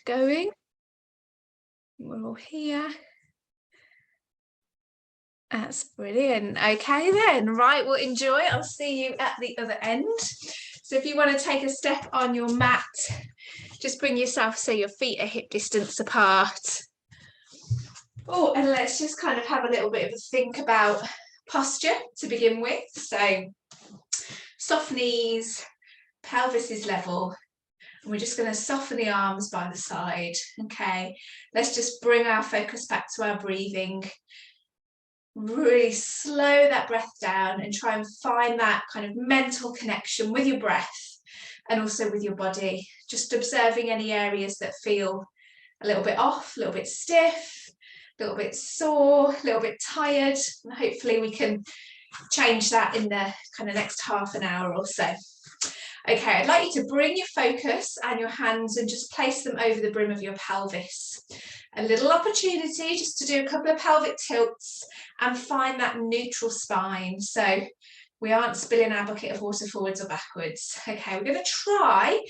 going. We're all here. That's brilliant. Okay then, right, well enjoy. I'll see you at the other end. So if you want to take a step on your mat, just bring yourself so your feet are hip distance apart. Oh, and let's just kind of have a little bit of a think about posture to begin with. So soft knees, pelvis is level, and we're just going to soften the arms by the side. Okay, let's just bring our focus back to our breathing. Really slow that breath down and try and find that kind of mental connection with your breath and also with your body. Just observing any areas that feel a little bit off, a little bit stiff, a little bit sore, a little bit tired. And hopefully we can change that in the kind of next half an hour or so. Okay, I'd like you to bring your focus and your hands and just place them over the brim of your pelvis. A little opportunity just to do a couple of pelvic tilts and find that neutral spine. So we aren't spilling our bucket of water forwards or backwards. Okay, we're going to try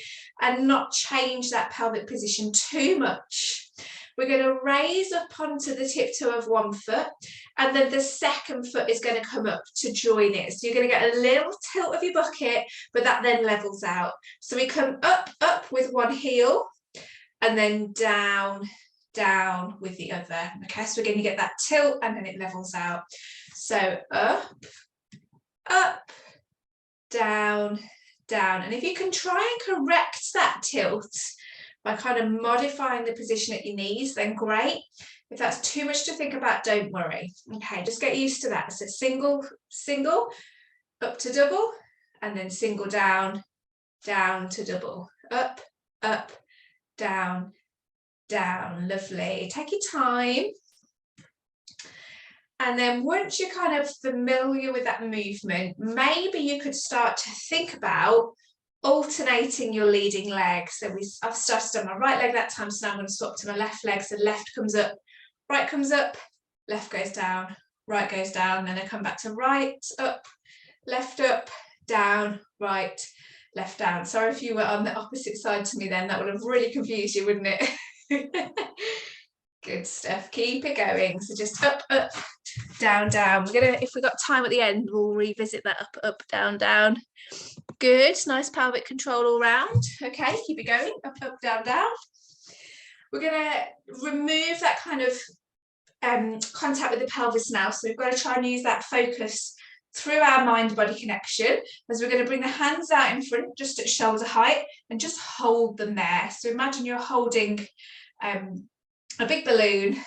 and not change that pelvic position too much. We're going to raise up onto the tiptoe of one foot, and then the second foot is going to come up to join it. So you're going to get a little tilt of your bucket, but that then levels out. So we come up, up with one heel, and then down, down with the other. Okay, so we're going to get that tilt, and then it levels out. So up, up, down, down. And if you can try and correct that tilt by kind of modifying the position at your knees, then great. If that's too much to think about, don't worry. Okay, just get used to that. So single, single, up to double, and then single down, down to double. Up, up, down, down. Lovely. Take your time. And then once you're kind of familiar with that movement, maybe you could start to think about alternating your leading leg. So I've started on my right leg that time, so now I'm going to swap to my left leg. So left comes up, right comes up, left goes down, right goes down, then I come back to right, up, down, right, left, down. Sorry if you were on the opposite side to me then, that would have really confused you, wouldn't it? Good stuff, keep it going. So just up, up, down, down. We're gonna, if we've got time at the end, we'll revisit that up, up, down, down. Good, nice pelvic control all round. Okay, keep it going, up, up, down, down. We're gonna remove that kind of contact with the pelvis now. So we've got to try and use that focus through our mind-body connection, as we're going to bring the hands out in front, just at shoulder height, and just hold them there. So imagine you're holding a big balloon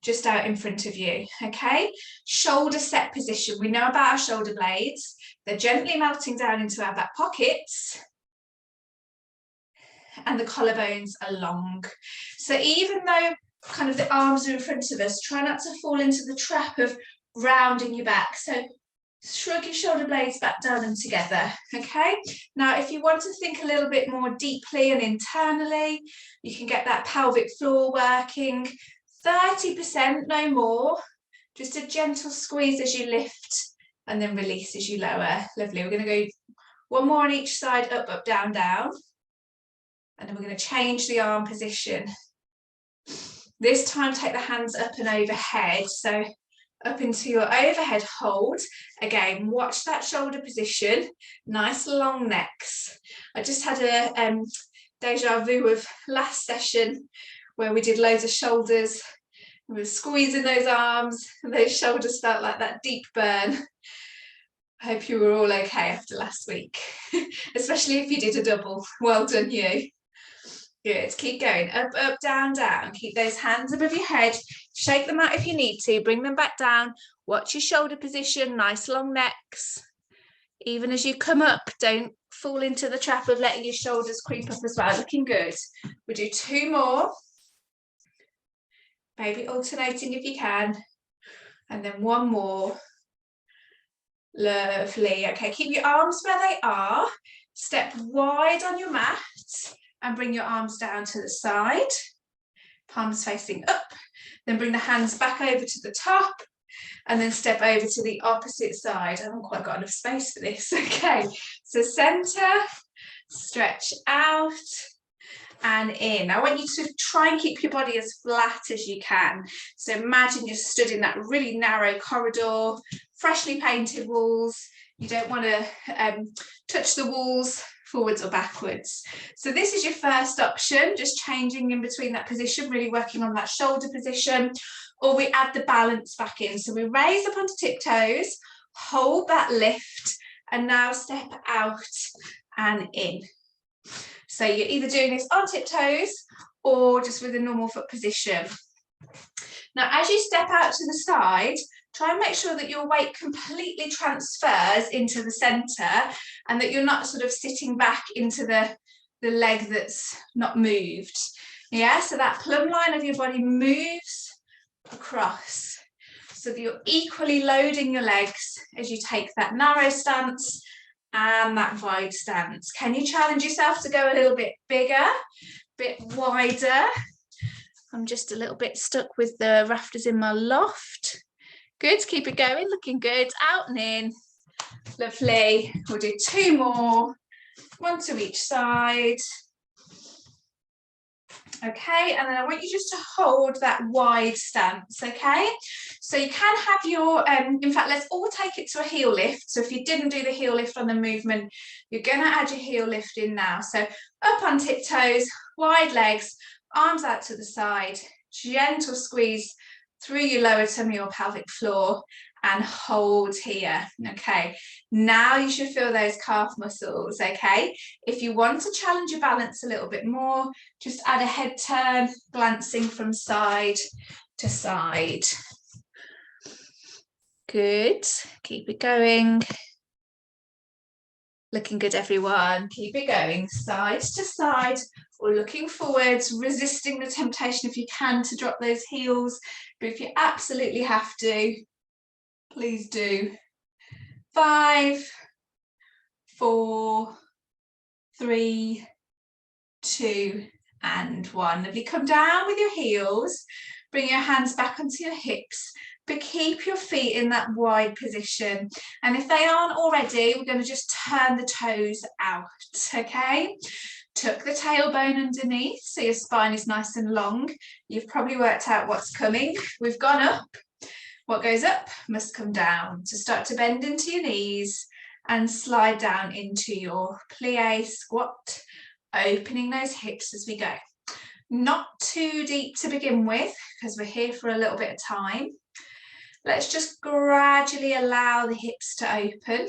just out in front of you. Okay, shoulder set position. We know about our shoulder blades. They're gently melting down into our back pockets, and the collarbones are long. So even though kind of the arms are in front of us, try not to fall into the trap of rounding your back. So shrug your shoulder blades back down and together. Okay, now if you want to think a little bit more deeply and internally, you can get that pelvic floor working. 30%, no more. Just a gentle squeeze as you lift, and then release as you lower. Lovely. We're going to go one more on each side, up, up, down, down. And then we're going to change the arm position. This time take the hands up and overhead. So up into your overhead hold. Again, watch that shoulder position. Nice long necks. I just had a deja vu of last session where we did loads of shoulders. We were squeezing those arms, and those shoulders felt like that deep burn. I hope you were all okay after last week, especially if you did a double. Well done, you. Good, keep going, up, up, down, down. Keep those hands above your head, shake them out if you need to, bring them back down, watch your shoulder position, nice long necks. Even as you come up, don't fall into the trap of letting your shoulders creep up as well. Looking good. We'll do two more. Maybe alternating if you can. And then one more. Lovely. Okay, keep your arms where they are. Step wide on your mat and bring your arms down to the side. Palms facing up. Then bring the hands back over to the top. And then step over to the opposite side. I haven't quite got enough space for this. Okay, so center, stretch out. and in. I want you to try and keep your body as flat as you can. So imagine you're stood in that really narrow corridor, freshly painted walls. You don't want to touch the walls forwards or backwards. So this is your first option, just changing in between that position, really working on that shoulder position, or we add the balance back in. So we raise up onto tiptoes, hold that lift, and now step out and in. So you're either doing this on tiptoes or just with a normal foot position. Now, as you step out to the side, try and make sure that your weight completely transfers into the center and that you're not sort of sitting back into the leg that's not moved. Yeah, so that plumb line of your body moves across so that you're equally loading your legs as you take that narrow stance and that wide stance. Can you challenge yourself to go a little bit bigger, a bit wider? I'm just a little bit stuck with the rafters in my loft. Good, keep it going, looking good. Out and in. Lovely. We'll do 2 more, 1 to each side. Okay, and then I want you just to hold that wide stance, okay? So you can have your, in fact, let's all take it to a heel lift. So if you didn't do the heel lift on the movement, you're going to add your heel lift in now. So up on tiptoes, wide legs, arms out to the side, gentle squeeze through your lower tummy or pelvic floor and hold here. Okay, now you should feel those calf muscles. Okay, if you want to challenge your balance a little bit more, just add a head turn, glancing from side to side. Good, keep it going. Looking good, everyone. Keep it going, side to side, or looking forwards, resisting the temptation if you can to drop those heels. But if you absolutely have to, please do. 5, 4, 3, 2, and 1. Lovely. Come down with your heels. Bring your hands back onto your hips, but keep your feet in that wide position. And if they aren't already, we're going to just turn the toes out, okay? Tuck the tailbone underneath so your spine is nice and long. You've probably worked out what's coming. We've gone up. What goes up must come down. So start to bend into your knees and slide down into your plie squat, opening those hips as we go. Not too deep to begin with, because we're here for a little bit of time. Let's just gradually allow the hips to open.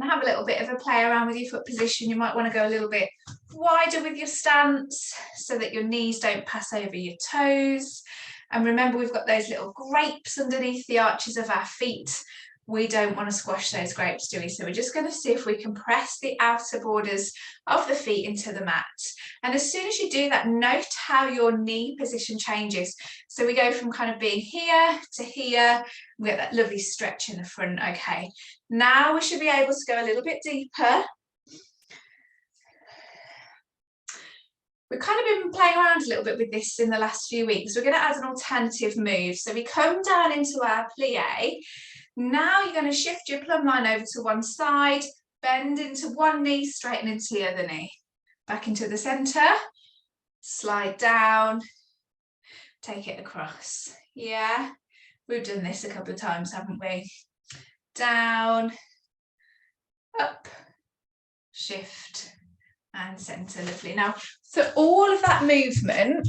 And have a little bit of a play around with your foot position. You might want to go a little bit wider with your stance so that your knees don't pass over your toes. And remember, we've got those little grapes underneath the arches of our feet. We don't want to squash those grapes, do we? So we're just going to see if we can press the outer borders of the feet into the mat. And as soon as you do that, note how your knee position changes. So we go from kind of being here to here. We get that lovely stretch in the front. Okay, now we should be able to go a little bit deeper. We've kind of been playing around a little bit with this in the last few weeks. We're going to add an alternative move. So we come down into our plie. Now you're going to shift your plumb line over to one side, bend into one knee, straighten into the other knee. Back into the center, slide down, take it across. Yeah, we've done this a couple of times, haven't we? Down, up, shift, and center. Lovely. Now, for all of that movement,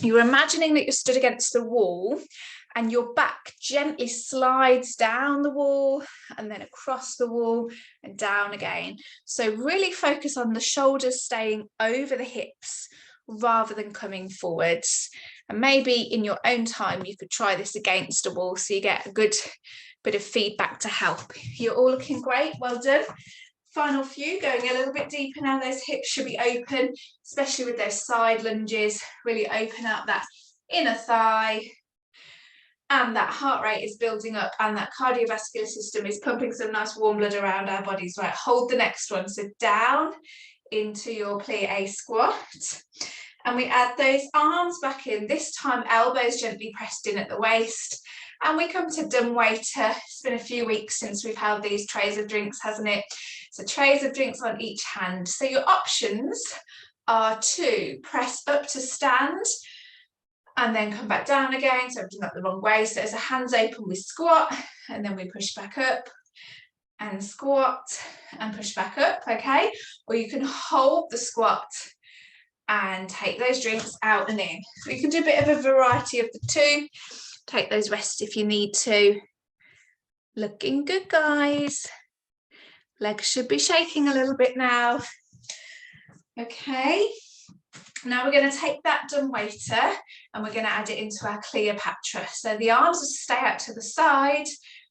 you're imagining that you're stood against the wall and your back gently slides down the wall and then across the wall and down again. So really focus on the shoulders staying over the hips rather than coming forwards. And maybe in your own time, you could try this against a wall so you get a good bit of feedback to help. You're all looking great. Well done. Final few, going a little bit deeper now. Those hips should be open, especially with those side lunges. Really open up that inner thigh. And that heart rate is building up and that cardiovascular system is pumping some nice warm blood around our bodies. Right, hold the next one. So down into your plie squat. And we add those arms back in, this time elbows gently pressed in at the waist. And we come to dumb waiter. It's been a few weeks since we've held these trays of drinks, hasn't it? So trays of drinks on each hand. So your options are to press up to stand and then come back down again. So I've done that the wrong way. So as the hands open, we squat and then we push back up and squat and push back up, okay? Or you can hold the squat and take those drinks out and in. So you can do a bit of a variety of the two. Take those rests if you need to. Looking good, guys. Legs should be shaking a little bit now. Okay. Now we're going to take that dumbwaiter and we're going to add it into our Cleopatra. So the arms will stay out to the side,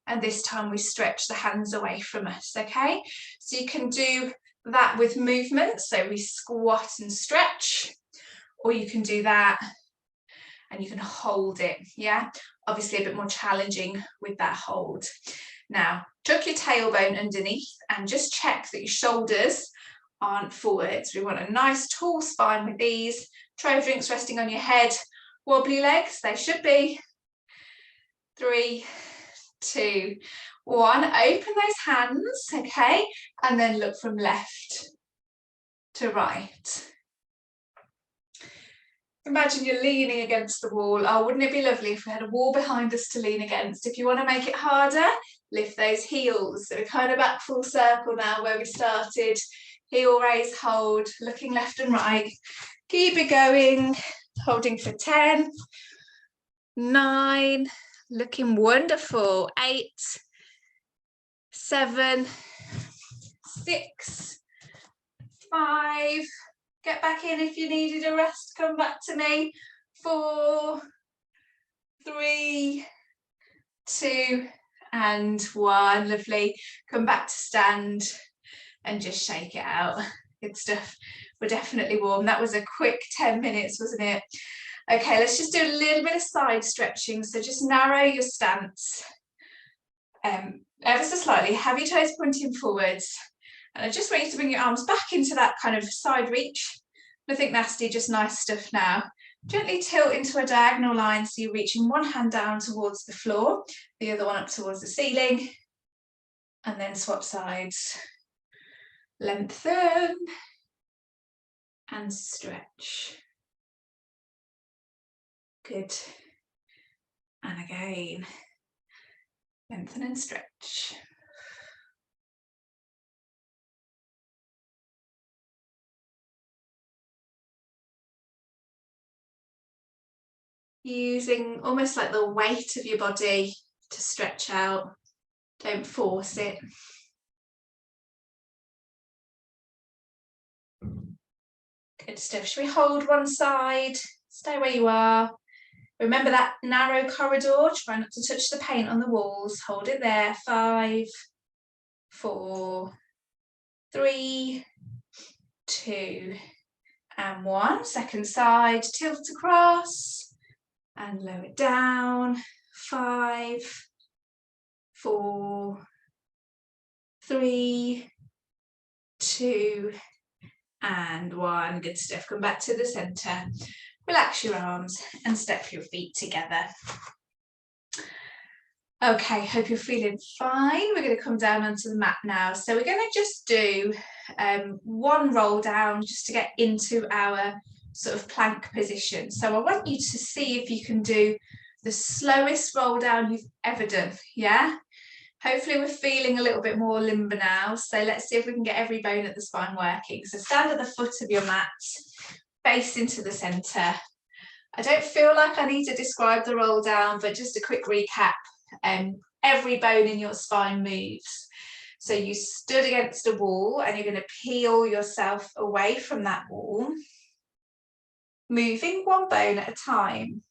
and this time we stretch the hands away from us, okay? So you can do that with movement, so we squat and stretch, or you can do that and you can hold it, yeah? Obviously a bit more challenging with that hold. Now, tuck your tailbone underneath and just check that your shoulders aren't forwards. We want a nice tall spine with these. Tray of drinks resting on your head. Wobbly legs, they should be. 3, 2, 1. Open those hands, okay? And then look from left to right. Imagine you're leaning against the wall. Oh, wouldn't it be lovely if we had a wall behind us to lean against? If you want to make it harder, lift those heels. So we're kind of back full circle now where we started. Heel raise, hold, looking left and right. Keep it going, holding for 10, 9, looking wonderful. 8, 7, 6, 5. Get back in if you needed a rest, come back to me. 4, 3, 2, and 1. Lovely. Come back to stand and just shake it out. Good stuff. We're definitely warm. That was a quick 10 minutes, wasn't it? Okay, let's just do a little bit of side stretching. So just narrow your stance ever so slightly. Have your toes pointing forwards. And I just want you to bring your arms back into that kind of side reach. Nothing nasty, just nice stuff now. Gently tilt into a diagonal line so you're reaching one hand down towards the floor, the other one up towards the ceiling, and then swap sides. Lengthen and stretch. Good. And again. Lengthen and stretch. Using almost like the weight of your body to stretch out. Don't force it. Good stuff. Should we hold one side? Stay where you are. Remember that narrow corridor. Try not to touch the paint on the walls. Hold it there. 5, 4, 3, 2, and 1. Second side. Tilt across and lower down. 5, 4, 3, 2, and 1. Good stuff. Come back to the center. Relax your arms and step your feet together. Okay, hope you're feeling fine. We're going to come down onto the mat now. So we're going to just do one roll down just to get into our sort of plank position. So I want you to see if you can do the slowest roll down you've ever done, yeah? Hopefully we're feeling a little bit more limber now. So let's see if we can get every bone at the spine working. So stand at the foot of your mat, face into the center. I don't feel like I need to describe the roll down, but just a quick recap. Every bone in your spine moves. So you stood against a wall and you're going to peel yourself away from that wall, moving one bone at a time.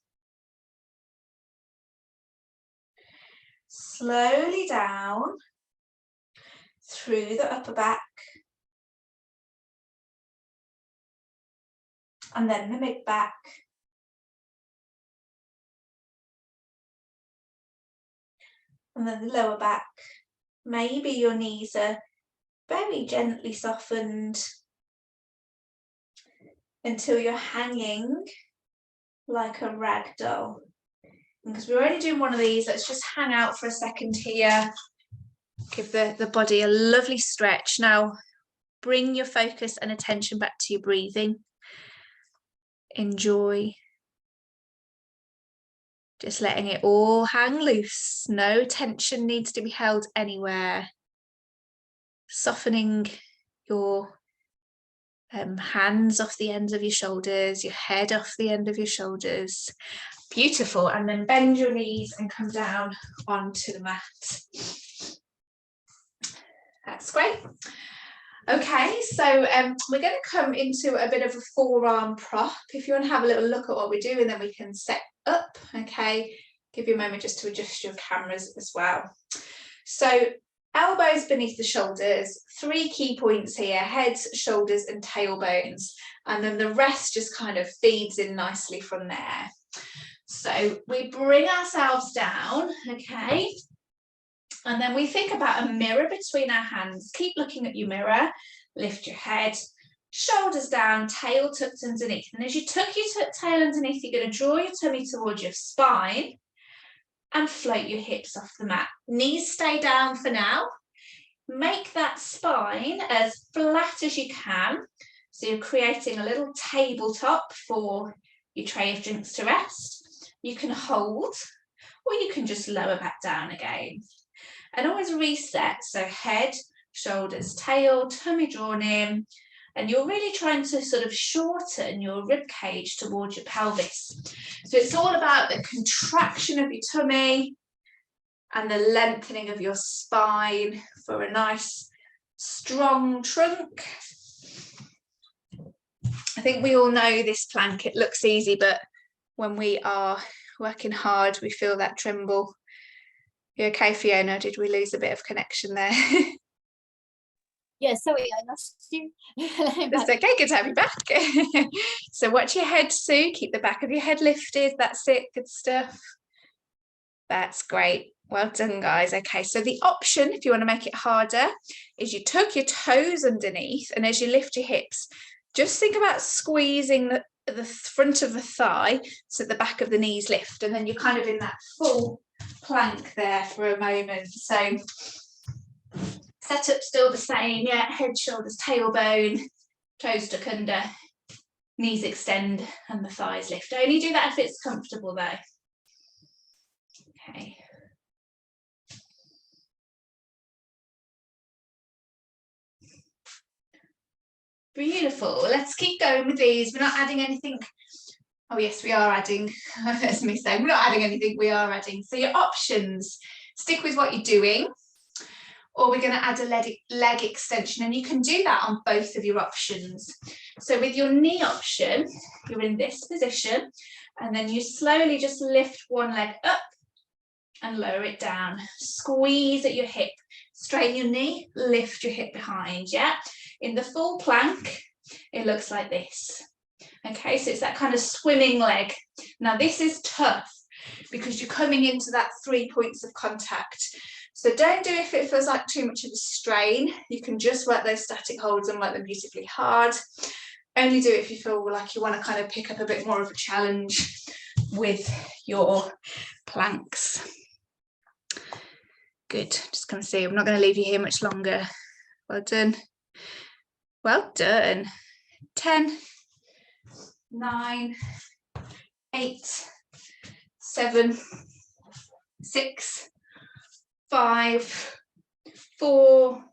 Slowly down through the upper back and then the mid back. And then the lower back. Maybe your knees are very gently softened until you're hanging like a rag doll. Because we're only doing one of these, let's just hang out for a second here. Give the body a lovely stretch. Now, bring your focus and attention back to your breathing. enjoy. Just letting it all hang loose. No tension needs to be held anywhere. Softening your hands off the ends of your shoulders, your head off the end of your shoulders. Beautiful. And then bend your knees and come down onto the mat. That's great. Okay, so we're going to come into a bit of a forearm prop. If you want to have a little look at what we're doing, then we can set up. Okay, give you a moment just to adjust your cameras as well. So elbows beneath the shoulders, 3 key points here: heads, shoulders and tailbones, and then the rest just kind of feeds in nicely from there. So we bring ourselves down, okay, and then we think about a mirror between our hands. Keep looking at your mirror, lift your head, shoulders down, tail tucked underneath, and as you tuck your tail underneath, you're going to draw your tummy towards your spine and float your hips off the mat. Knees stay down for now. Make that spine as flat as you can. So you're creating a little tabletop for your tray of drinks to rest. You can hold, or you can just lower back down again. And always reset. So head, shoulders, tail, tummy drawn in. And you're really trying to sort of shorten your rib cage towards your pelvis. So it's all about the contraction of your tummy and the lengthening of your spine for a nice strong trunk. I think we all know this plank, it looks easy, but when we are working hard, we feel that tremble. You okay, Fiona? Did we lose a bit of connection there? Yeah, sorry, I lost you. That's okay, good to have you back. So watch your head, Sue. Keep the back of your head lifted. That's it, good stuff. That's great. Well done, guys. Okay, so the option, if you want to make it harder, is you tuck your toes underneath, and as you lift your hips, just think about squeezing the front of the thigh so the back of the knees lift, and then you're kind of in that full plank there for a moment. So setup still the same, yeah, head, shoulders, tailbone, toes tuck under, knees extend and the thighs lift. Only do that if it's comfortable though. Okay. Beautiful. Let's keep going with these. We're not adding anything. Oh yes, we are adding. That's me saying we're not adding anything, we are adding. So your options, stick with what you're doing, or we're going to add a leg extension, and you can do that on both of your options. So with your knee option, you're in this position, and then you slowly just lift one leg up and lower it down. Squeeze at your hip, straighten your knee, lift your hip behind, yeah? In the full plank, it looks like this. Okay, so it's that kind of swimming leg. Now this is tough because you're coming into that 3 points of contact. So don't do it if it feels like too much of a strain. You can just work those static holds and work them beautifully hard. Only do it if you feel like you want to kind of pick up a bit more of a challenge with your planks. Good, just going to see, I'm not going to leave you here much longer. Well done. Well done. 10, 9, 8, 7, 6, 5, 4,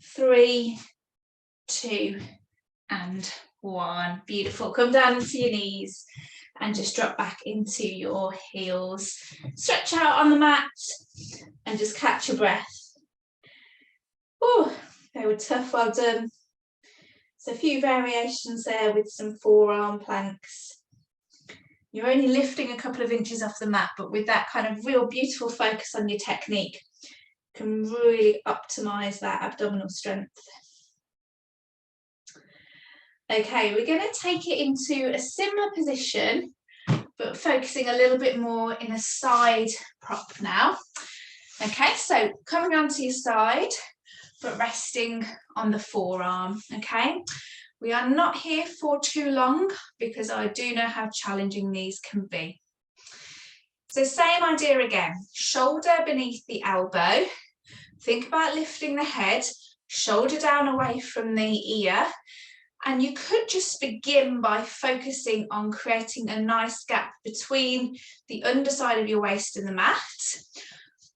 3, 2, and 1. Beautiful. Come down into your knees and just drop back into your heels. Stretch out on the mat and just catch your breath. Oh, they were tough. Well done. So a few variations there with some forearm planks. You're only lifting a couple of inches off the mat, but with that kind of real beautiful focus on your technique, you can really optimize that abdominal strength. Okay, we're going to take it into a similar position, but focusing a little bit more in a side prop now. Okay, so coming onto your side, but resting on the forearm, okay? We are not here for too long because I do know how challenging these can be. So same idea again, shoulder beneath the elbow. Think about lifting the head, shoulder down away from the ear, And you could just begin by focusing on creating a nice gap between the underside of your waist and the mat.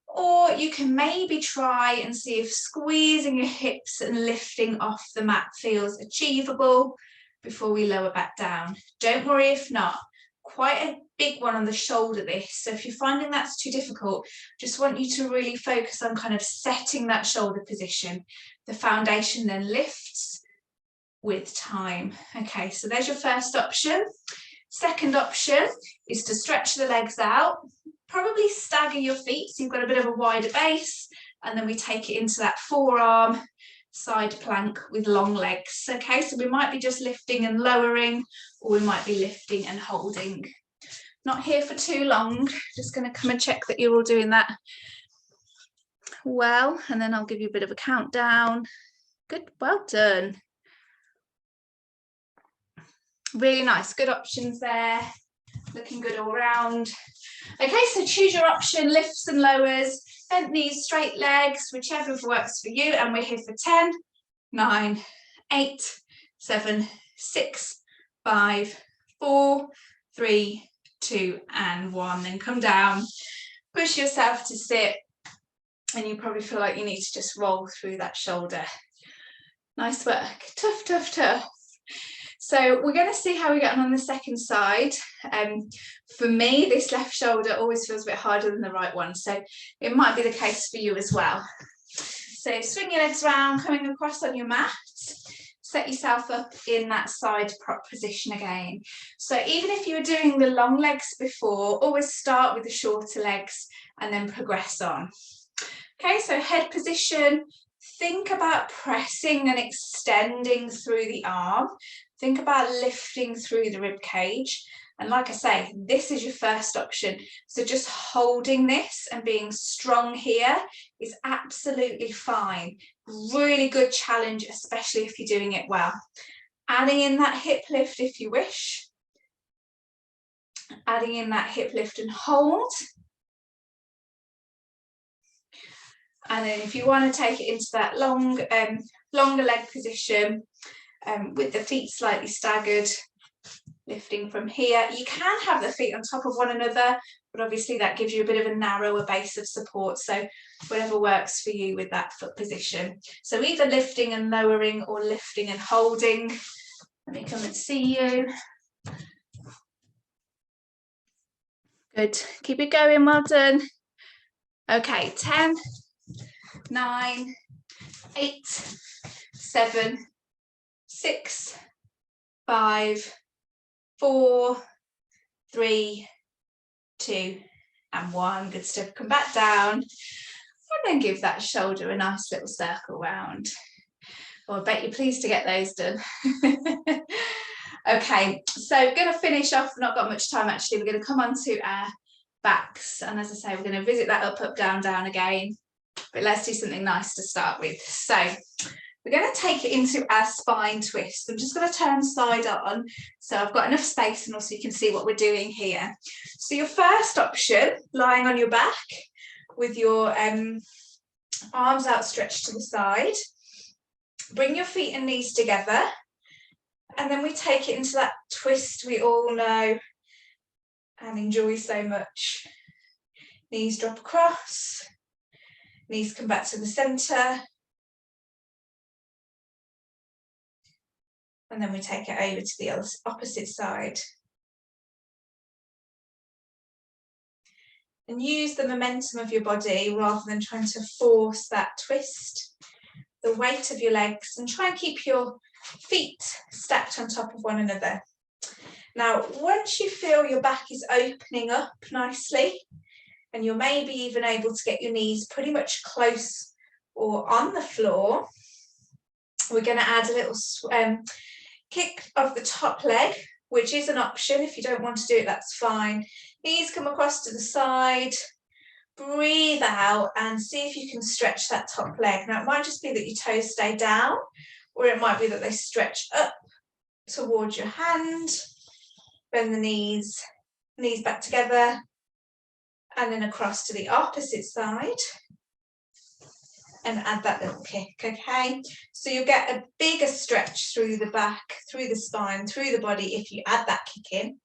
Or you can maybe try and see if squeezing your hips and lifting off the mat feels achievable before we lower back down. Don't worry if not. Quite a big one on the shoulder this. So if you're finding that's too difficult, just want you to really focus on kind of setting that shoulder position. The foundation then lifts with time. Okay, so there's your first option. Second option is to stretch the legs out. Probably stagger your feet so you've got a bit of a wider base, and then we take it into that forearm side plank with long legs. Okay, so we might be just lifting and lowering, or we might be lifting and holding. Not here for too long, just going to come and check that you're all doing that well, and then I'll give you a bit of a countdown. Good, well done. Really nice, good options there, looking good all round. Okay, so choose your option, lifts and lowers, bent knees, straight legs, whichever works for you, and we're here for 10, 9, 8, 7, 6, 5, 4, 3, 2, and 1. Then come down, push yourself to sit, and you probably feel like you need to just roll through that shoulder. Nice work, tough, tough, tough. So we're going to see how we get on the second side. For me, this left shoulder always feels a bit harder than the right one, so it might be the case for you as well. So swing your legs around, coming across on your mat. Set yourself up in that side prop position again. So even if you were doing the long legs before, always start with the shorter legs and then progress on. Okay, so head position. Think about pressing and extending through the arm. Think about lifting through the rib cage. And like I say, this is your first option. So just holding this and being strong here is absolutely fine. Really good challenge, especially if you're doing it well. Adding in that hip lift if you wish. Adding in that hip lift and hold. And then if you want to take it into that longer leg position with the feet slightly staggered, lifting from here. You can have the feet on top of one another, but obviously that gives you a bit of a narrower base of support. So whatever works for you with that foot position. So either lifting and lowering or lifting and holding. Let me come and see you. Good. Keep it going. Well done. Okay, 10, 9, 8, 7, 6, 5, 4, 3, 2, and 1. Good stuff. Come back down and then give that shoulder a nice little circle round. Oh, I bet you're pleased to get those done. Okay, so we're going to finish off. We've not got much time actually. We're going to come on to our backs, and as I say, we're going to visit that up, up, down, down again. But let's do something nice to start with. So we're going to take it into our spine twist. I'm just going to turn side on so I've got enough space and also you can see what we're doing here. So your first option, lying on your back with your arms outstretched to the side. Bring your feet and knees together, and then we take it into that twist we all know and enjoy so much. Knees drop across, knees come back to the centre, and then we take it over to the opposite side. And use the momentum of your body rather than trying to force that twist, the weight of your legs, and try and keep your feet stacked on top of one another. Now, once you feel your back is opening up nicely, and you're maybe even able to get your knees pretty much close or on the floor, we're going to add a little kick of the top leg, which is an option. If you don't want to do it, that's fine. Knees come across to the side, breathe out and see if you can stretch that top leg. Now, it might just be that your toes stay down, or it might be that they stretch up towards your hand. Bend the knees back together, and then across to the opposite side. and add that little kick, okay? So you'll get a bigger stretch through the back, through the spine, through the body if you add that kick in.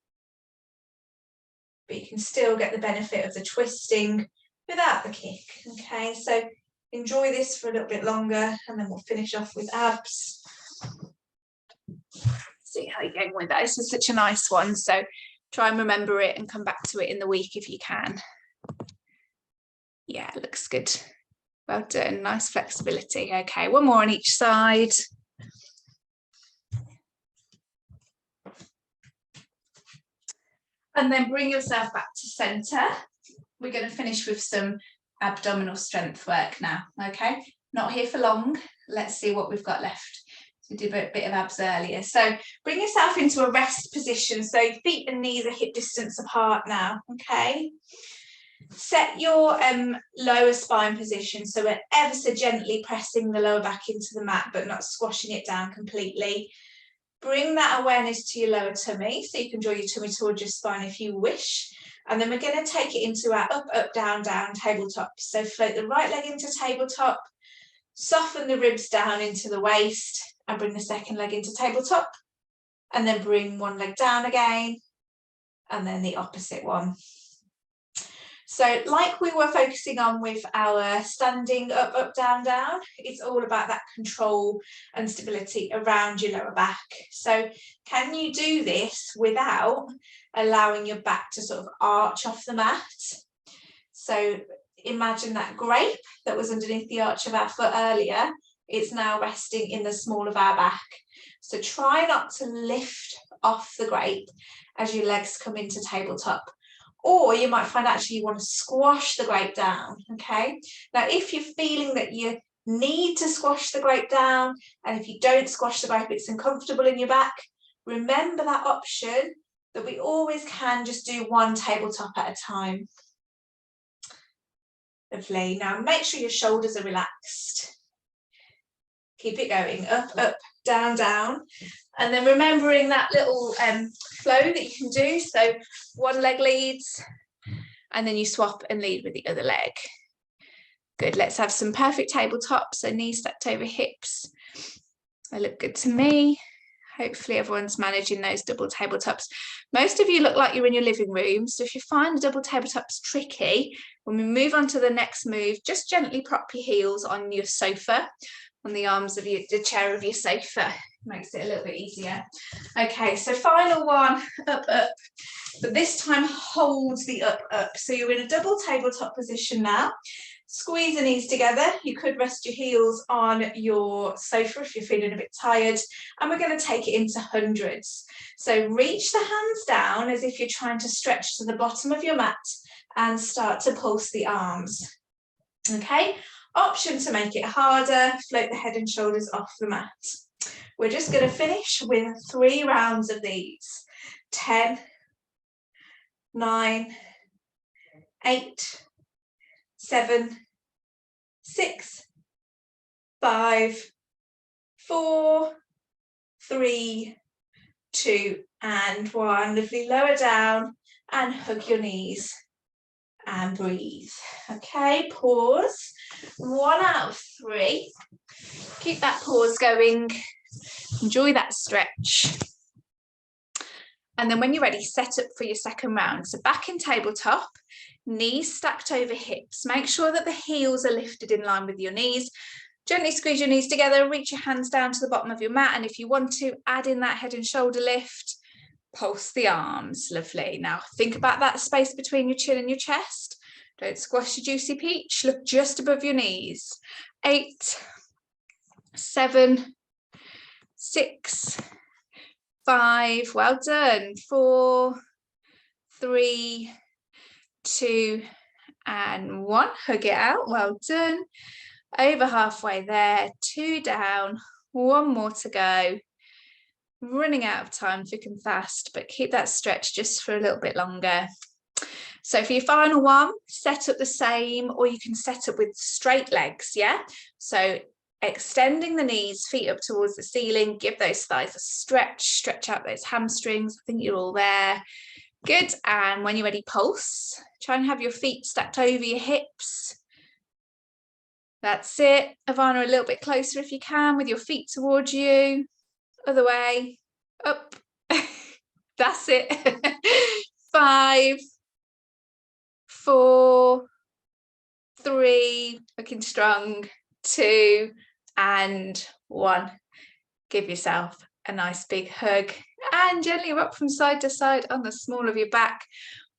But you can still get the benefit of the twisting without the kick, okay? So enjoy this for a little bit longer and then we'll finish off with abs. See how you're going with that. This is such a nice one, so try and remember it and come back to it in the week if you can. Yeah, looks good. Well done, nice flexibility. Okay, one more on each side. And then bring yourself back to center. We're going to finish with some abdominal strength work now, okay? Not here for long. Let's see what we've got left. So we did a bit of abs earlier. So bring yourself into a rest position. So feet and knees are hip distance apart now, okay? Set your lower spine position, so we're ever so gently pressing the lower back into the mat, but not squashing it down completely. Bring that awareness to your lower tummy, so you can draw your tummy towards your spine if you wish. And then we're going to take it into our up, up, down, down tabletop. So float the right leg into tabletop, soften the ribs down into the waist, and bring the second leg into tabletop. And then bring one leg down again, and then the opposite one. So like we were focusing on with our standing up, up, down, down, it's all about that control and stability around your lower back. So can you do this without allowing your back to sort of arch off the mat? So imagine that grape that was underneath the arch of our foot earlier, it's now resting in the small of our back. So try not to lift off the grape as your legs come into tabletop. Or you might find actually you want to squash the grape down, okay? Now, if you're feeling that you need to squash the grape down, and if you don't squash the grape, it's uncomfortable in your back, remember that option that we always can just do one tabletop at a time. Lovely. Now, make sure your shoulders are relaxed. Keep it going, up, up, down, down. And then remembering that little flow that you can do. So one leg leads, and then you swap and lead with the other leg. Good, let's have some perfect tabletop. So knees stacked over hips. They look good to me. Hopefully everyone's managing those double tabletops. Most of you look like you're in your living room. So if you find the double tabletops tricky, when we move on to the next move, just gently prop your heels on your sofa, on the arms of the chair of your sofa. Makes it a little bit easier. Okay, so final one, up, up. But this time hold the up, up. So you're in a double tabletop position now. Squeeze the knees together. You could rest your heels on your sofa if you're feeling a bit tired. And we're going to take it into hundreds. So reach the hands down as if you're trying to stretch to the bottom of your mat and start to pulse the arms. Okay, option to make it harder, float the head and shoulders off the mat. We're just going to finish with 3 rounds of these. 10, 9, 8, 7, 6, 5, 4, 3, 2, and 1. Lovely, lower down and hug your knees and breathe. Okay, pause. 1 out of 3. Keep that pause going. Enjoy that stretch. And then when you're ready, set up for your second round. So back in tabletop, knees stacked over hips. Make sure that the heels are lifted in line with your knees. Gently squeeze your knees together, reach your hands down to the bottom of your mat. And if you want to, add in that head and shoulder lift. Pulse the arms. Lovely. Now think about that space between your chin and your chest. Don't squash your juicy peach. Look just above your knees. 8, 7, 6, 5, well done. 4, 3, 2, and 1. Hug it out. Well done. Over halfway there. 2 down. 1 more to go. Running out of time thick and fast, but keep that stretch just for a little bit longer. So for your final one, set up the same, or you can set up with straight legs, yeah? So extending the knees, feet up towards the ceiling, give those thighs a stretch out those hamstrings. I think you're all there. Good, and when you're ready, pulse. Try and have your feet stacked over your hips. That's it. Ivana, a little bit closer if you can, with your feet towards you. Other way. Up. That's it. 5, 4, 3, looking strong, 2 and 1. Give yourself a nice big hug and gently rock from side to side on the small of your back.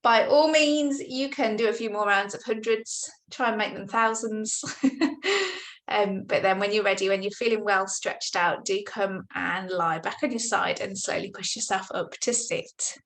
By all means, you can do a few more rounds of hundreds, try and make them thousands. But then when you're ready, when you're feeling well stretched out, do come and lie back on your side and slowly push yourself up to sit.